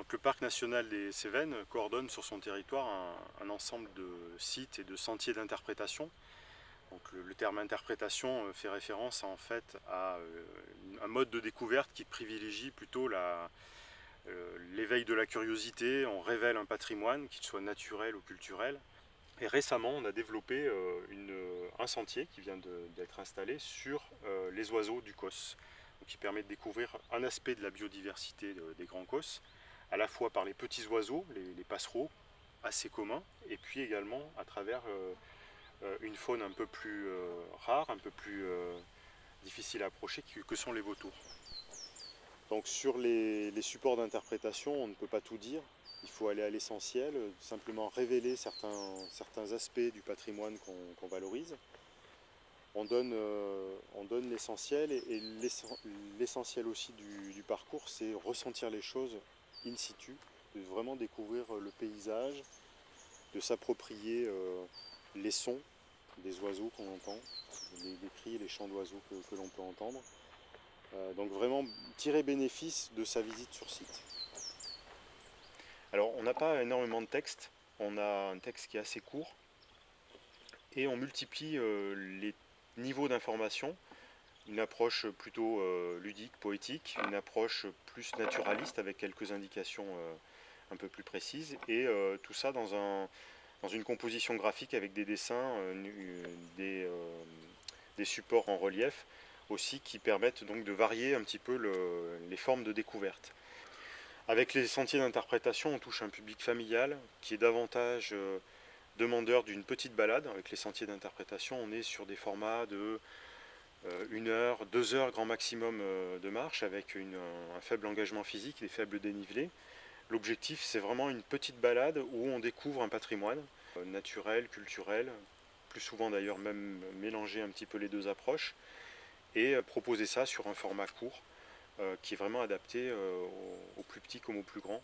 Donc le parc national des Cévennes coordonne sur son territoire un ensemble de sites et de sentiers d'interprétation. Donc le terme interprétation fait référence en fait à un mode de découverte qui privilégie plutôt l'éveil de la curiosité. On révèle un patrimoine, qu'il soit naturel ou culturel. Et récemment, on a développé un sentier qui vient d'être installé sur les oiseaux du COS, donc qui permet de découvrir un aspect de la biodiversité des grands COS, à la fois par les petits oiseaux, les passereaux, assez communs, et puis également à travers une faune un peu plus rare, un peu plus difficile à approcher, que sont les vautours. Donc sur les supports d'interprétation, on ne peut pas tout dire. Il faut aller à l'essentiel, simplement révéler certains aspects du patrimoine qu'on valorise. On donne l'essentiel et l'essentiel aussi du parcours, c'est ressentir les choses in situ, de vraiment découvrir le paysage, de s'approprier les sons des oiseaux qu'on entend, les cris et les chants d'oiseaux que l'on peut entendre. Donc vraiment tirer bénéfice de sa visite sur site. Alors on n'a pas énormément de texte, on a un texte qui est assez court et on multiplie les niveaux d'information, une approche plutôt ludique, poétique, une approche plus naturaliste avec quelques indications un peu plus précises et tout ça dans une composition graphique avec des dessins, des supports en relief aussi qui permettent donc de varier un petit peu les formes de découverte. Avec les sentiers d'interprétation, on touche un public familial qui est davantage demandeur d'une petite balade. Avec les sentiers d'interprétation, on est sur des formats de 1 heure, 2 heures grand maximum de marche avec un faible engagement physique, des faibles dénivelés. L'objectif, c'est vraiment une petite balade où on découvre un patrimoine naturel, culturel, plus souvent d'ailleurs même mélanger un petit peu les deux approches et proposer ça sur un format court qui est vraiment adapté aux plus petits comme aux plus grands.